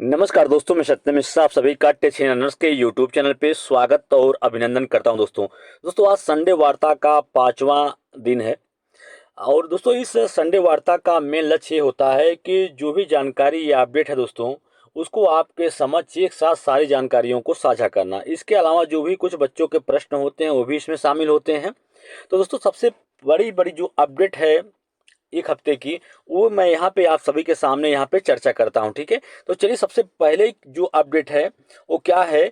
नमस्कार दोस्तों, मैं सत्यम मिश्रा आप सभी का टेक रनर्स के यूट्यूब चैनल पे स्वागत और अभिनंदन करता हूं। दोस्तों आज संडे वार्ता का 5वां दिन है। और दोस्तों इस संडे वार्ता का मेन लक्ष्य ये होता है कि जो भी जानकारी या अपडेट है दोस्तों, उसको आपके समक्ष एक साथ सारी जानकारियों को साझा करना। इसके अलावा जो भी कुछ बच्चों के प्रश्न होते हैं वो भी इसमें शामिल होते हैं। तो दोस्तों सबसे बड़ी बड़ी जो अपडेट है एक हफ्ते की, वो मैं यहाँ पे आप सभी के सामने यहाँ पे चर्चा करता हूँ। ठीक है, तो चलिए सबसे पहले जो अपडेट है वो क्या है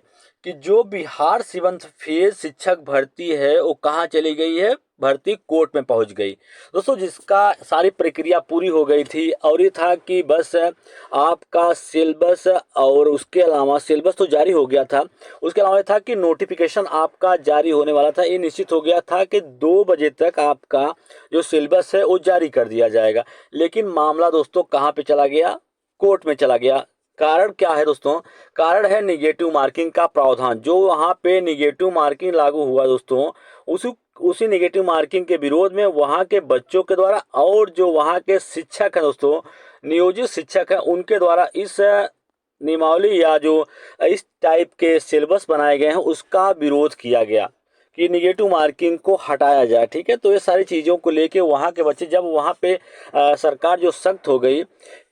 कि जो बिहार सिविल फेज शिक्षक भर्ती है वो कहाँ चली गई है। भर्ती कोर्ट में पहुंच गई दोस्तों, जिसका सारी प्रक्रिया पूरी हो गई थी। और ये था कि बस आपका सिलेबस, और उसके अलावा सिलेबस तो जारी हो गया था, उसके अलावा ये था कि नोटिफिकेशन आपका जारी होने वाला था। ये निश्चित हो गया था कि 2 बजे तक आपका जो सिलेबस है वो जारी कर दिया जाएगा। लेकिन मामला दोस्तों कहाँ पे चला गया, कोर्ट में चला गया। कारण क्या है दोस्तों, कारण है निगेटिव मार्किंग का प्रावधान। जो वहाँ पे निगेटिव मार्किंग लागू हुआ दोस्तों, उसी उसी निगेटिव मार्किंग के विरोध में वहाँ के बच्चों के द्वारा और जो वहाँ के शिक्षक हैं दोस्तों, नियोजित शिक्षक हैं, उनके द्वारा इस नियमावली या जो इस टाइप के सिलेबस बनाए गए हैं उसका विरोध किया गया कि निगेटिव मार्किंग को हटाया जाए। ठीक है, तो ये सारी चीज़ों को लेके वहाँ के बच्चे जब वहाँ पे सरकार जो सख्त हो गई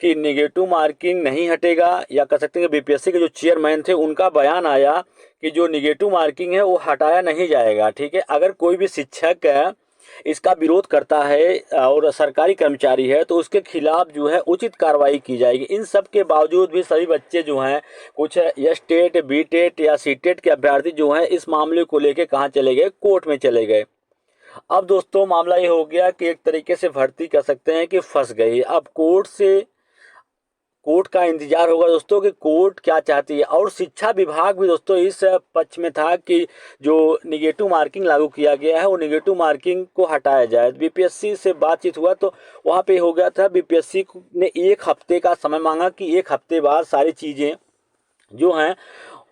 कि निगेटिव मार्किंग नहीं हटेगा, या कह सकते हैं कि बीपीएससी के जो चेयरमैन थे उनका बयान आया कि जो निगेटिव मार्किंग है वो हटाया नहीं जाएगा। ठीक है, अगर कोई भी शिक्षक इसका विरोध करता है और सरकारी कर्मचारी है तो उसके खिलाफ जो है उचित कार्रवाई की जाएगी। इन सब के बावजूद भी सभी बच्चे जो हैं, कुछ एस टेट, बी टेट या सी टेट के अभ्यर्थी जो हैं, इस मामले को लेके कहाँ चले गए, कोर्ट में चले गए। अब दोस्तों मामला ये हो गया कि एक तरीके से भर्ती कर सकते हैं कि फंस गई। अब कोर्ट का इंतजार होगा दोस्तों कि कोर्ट क्या चाहती है। और शिक्षा विभाग भी दोस्तों इस पक्ष में था कि जो निगेटिव मार्किंग लागू किया गया है वो निगेटिव मार्किंग को हटाया जाए। बीपीएससी से बातचीत हुआ तो वहाँ पे हो गया था, बीपीएससी ने 1 हफ्ते का समय मांगा कि 1 हफ्ते बाद सारी चीज़ें जो हैं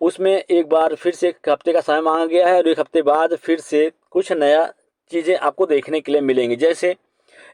उसमें एक बार फिर से 1 हफ्ते का समय मांगा गया है। और 1 हफ्ते बाद फिर से कुछ नया चीज़ें आपको देखने के लिए मिलेंगी। जैसे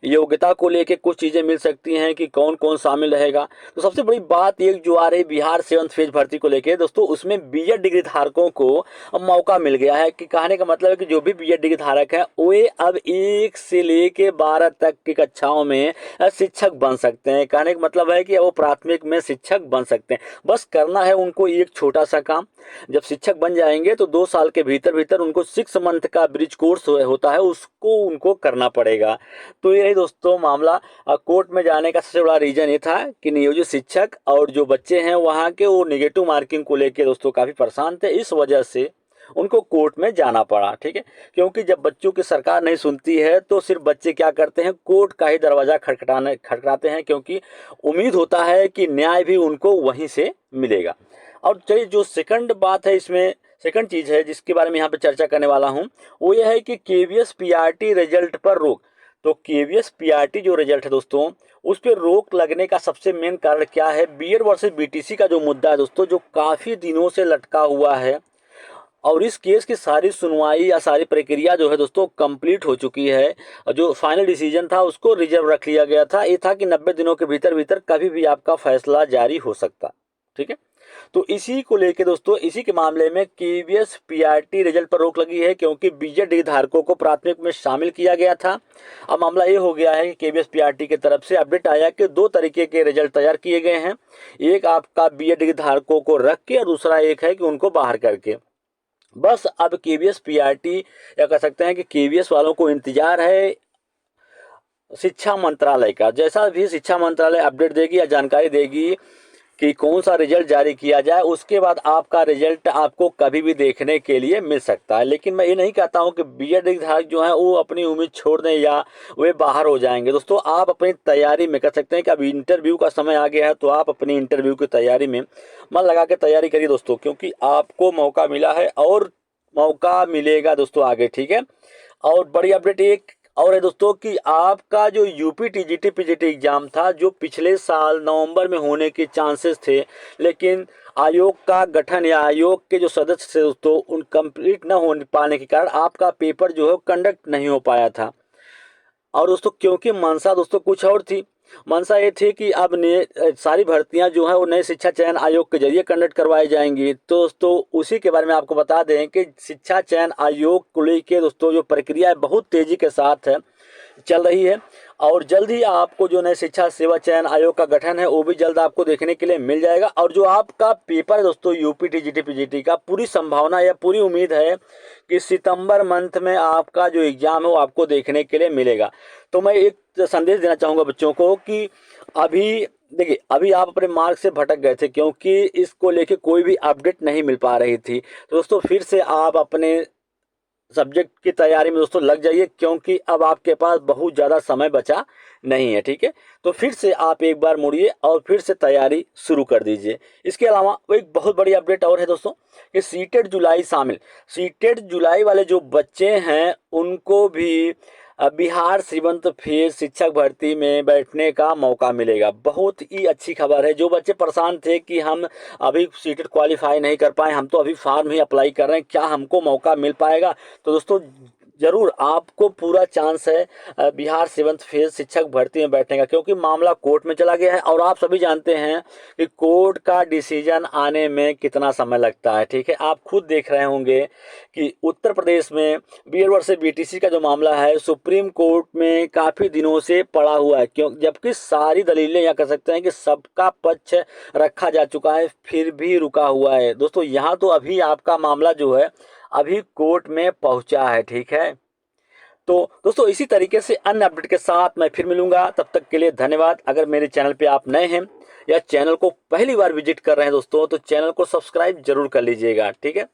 योग्यता को लेके कुछ चीजें मिल सकती हैं कि कौन कौन शामिल रहेगा। तो सबसे बड़ी बात एक जो आ रही बिहार 7th फेज भर्ती को लेके दोस्तों, उसमें बीएड डिग्री धारकों को अब मौका मिल गया है। कि कहने का मतलब है कि जो भी बीएड डिग्री धारक है वे अब 1 से लेके 12 तक की कक्षाओं में शिक्षक बन सकते हैं। कहने का मतलब है कि वो प्राथमिक में शिक्षक बन सकते हैं। बस करना है उनको एक छोटा सा काम। जब शिक्षक बन जाएंगे तो 2 साल के भीतर भीतर उनको 6 मंथ का ब्रिज कोर्स होता है, उसको उनको करना पड़ेगा। तो ये दोस्तों मामला कोर्ट में जाने का सबसे बड़ा रीजन ये था कि नियोजित शिक्षक और जो बच्चे हैं वहाँ के वो निगेटिव मार्किंग को लेके दोस्तों काफी परेशान थे। इस वजह से उनको कोर्ट में जाना पड़ा। ठीक है, क्योंकि जब बच्चों की सरकार नहीं सुनती है तो सिर्फ बच्चे क्या करते हैं, कोर्ट का ही दरवाजा खटखटाते हैं, क्योंकि उम्मीद होता है कि न्याय भी उनको वहीं से मिलेगा। और चलिए जो सेकंड बात है इसमें, सेकंड चीज है जिसके बारे में यहाँ पे चर्चा करने वाला हूँ, वो यह है कि केवीएस पीआरटी रिजल्ट पर रोक। तो केवीएस पीआरटी जो रिजल्ट है दोस्तों, उस पर रोक लगने का सबसे मेन कारण क्या है, बीएड वर्सेस बीटीसी का जो मुद्दा है दोस्तों, जो काफी दिनों से लटका हुआ है। और इस केस की सारी सुनवाई या सारी प्रक्रिया जो है दोस्तों कंप्लीट हो चुकी है। और जो फाइनल डिसीजन था उसको रिजर्व रख लिया गया था। ये था कि 90 दिनों के भीतर भीतर कभी भी आपका फैसला जारी हो सकता। ठीक है, तो इसी को लेके दोस्तों, इसी के मामले में केवीएस पीआरटी रिजल्ट पर रोक लगी है, क्योंकि बीजेडी धारकों को प्राथमिक में शामिल किया गया था। अब मामला ये हो गया है कि केवीएस पीआरटी की तरफ से अपडेट आया कि 2 तरीके के रिजल्ट तैयार किए गए हैं। एक आपका बीएड धारकों को रख के, और दूसरा एक है कि उनको बाहर करके। बस अब केवीएस पीआरटी, या कह सकते हैं कि केवीएस वालों को इंतजार है शिक्षा मंत्रालय का। जैसा भी शिक्षा मंत्रालय अपडेट देगी या जानकारी देगी कि कौन सा रिजल्ट जारी किया जाए, उसके बाद आपका रिजल्ट आपको कभी भी देखने के लिए मिल सकता है। लेकिन मैं ये नहीं कहता हूं कि बीएड धारक जो है वो अपनी उम्मीद छोड़ दें या वे बाहर हो जाएंगे। दोस्तों आप अपनी तैयारी में, कह सकते हैं कि अब इंटरव्यू का समय आ गया है, तो आप अपनी इंटरव्यू की तैयारी में मन लगा के तैयारी करिए दोस्तों, क्योंकि आपको मौका मिला है और मौका मिलेगा दोस्तों आगे। ठीक है, और बड़ी अपडेट एक और है दोस्तों कि आपका जो यूपी टीजीटी पीजीटी एग्जाम था, जो पिछले साल नवंबर में होने के चांसेस थे, लेकिन आयोग का गठन या आयोग के जो सदस्य थे दोस्तों, उन कंप्लीट न हो पाने के कारण आपका पेपर जो है कंडक्ट नहीं हो पाया था। और दोस्तों क्योंकि मंशा दोस्तों कुछ और थी, मंशा ये थी कि अब सारी भर्तियां जो है वो नए शिक्षा चयन आयोग के जरिए कंडक्ट करवाई जाएंगी। तो दोस्तों उसी के बारे में आपको बता दें कि शिक्षा चयन आयोग को लेकर दोस्तों जो प्रक्रिया है बहुत तेजी के साथ है चल रही है, और जल्द ही आपको जो नए शिक्षा सेवा चयन आयोग का गठन है वो भी जल्द आपको देखने के लिए मिल जाएगा। और जो आपका पेपर है दोस्तों यूपी टीजीटी पीजीटी का, पूरी संभावना या पूरी उम्मीद है कि सितंबर मंथ में आपका जो एग्जाम है वो आपको देखने के लिए मिलेगा। तो मैं एक संदेश देना चाहूँगा बच्चों को कि अभी देखिए, अभी आप अपने मार्ग से भटक गए थे क्योंकि इसको लेके कोई भी अपडेट नहीं मिल पा रही थी। तो दोस्तों फिर से आप अपने सब्जेक्ट की तैयारी में दोस्तों लग जाइए, क्योंकि अब आपके पास बहुत ज़्यादा समय बचा नहीं है। ठीक है, तो फिर से आप एक बार मुड़िए और फिर से तैयारी शुरू कर दीजिए। इसके अलावा वो एक बहुत बड़ी अपडेट और है दोस्तों कि सीटेट जुलाई शामिल, सीटेट जुलाई वाले जो बच्चे हैं उनको भी बिहार श्रीमंत फेस शिक्षक भर्ती में बैठने का मौका मिलेगा। बहुत ही अच्छी खबर है। जो बच्चे परेशान थे कि हम अभी सीटेट क्वालिफाई नहीं कर पाए, हम तो अभी फॉर्म ही अप्लाई कर रहे हैं, क्या हमको मौका मिल पाएगा, तो दोस्तों जरूर आपको पूरा चांस है बिहार सेवंथ फेज शिक्षक भर्ती में बैठने का, क्योंकि मामला कोर्ट में चला गया है और आप सभी जानते हैं कि कोर्ट का डिसीजन आने में कितना समय लगता है। ठीक है, आप खुद देख रहे होंगे कि उत्तर प्रदेश में बीएड वर्सेस बीटीसी का जो मामला है सुप्रीम कोर्ट में काफ़ी दिनों से पड़ा हुआ है, क्यों, जबकि सारी दलीलें या कह सकते हैं कि सबका पक्ष रखा जा चुका है, फिर भी रुका हुआ है। दोस्तों यहाँ तो अभी आपका मामला जो है अभी कोर्ट में पहुंचा है। ठीक है, तो दोस्तों इसी तरीके से अन्य अपडेट के साथ मैं फिर मिलूंगा, तब तक के लिए धन्यवाद। अगर मेरे चैनल पे आप नए हैं या चैनल को पहली बार विजिट कर रहे हैं दोस्तों, तो चैनल को सब्सक्राइब जरूर कर लीजिएगा। ठीक है।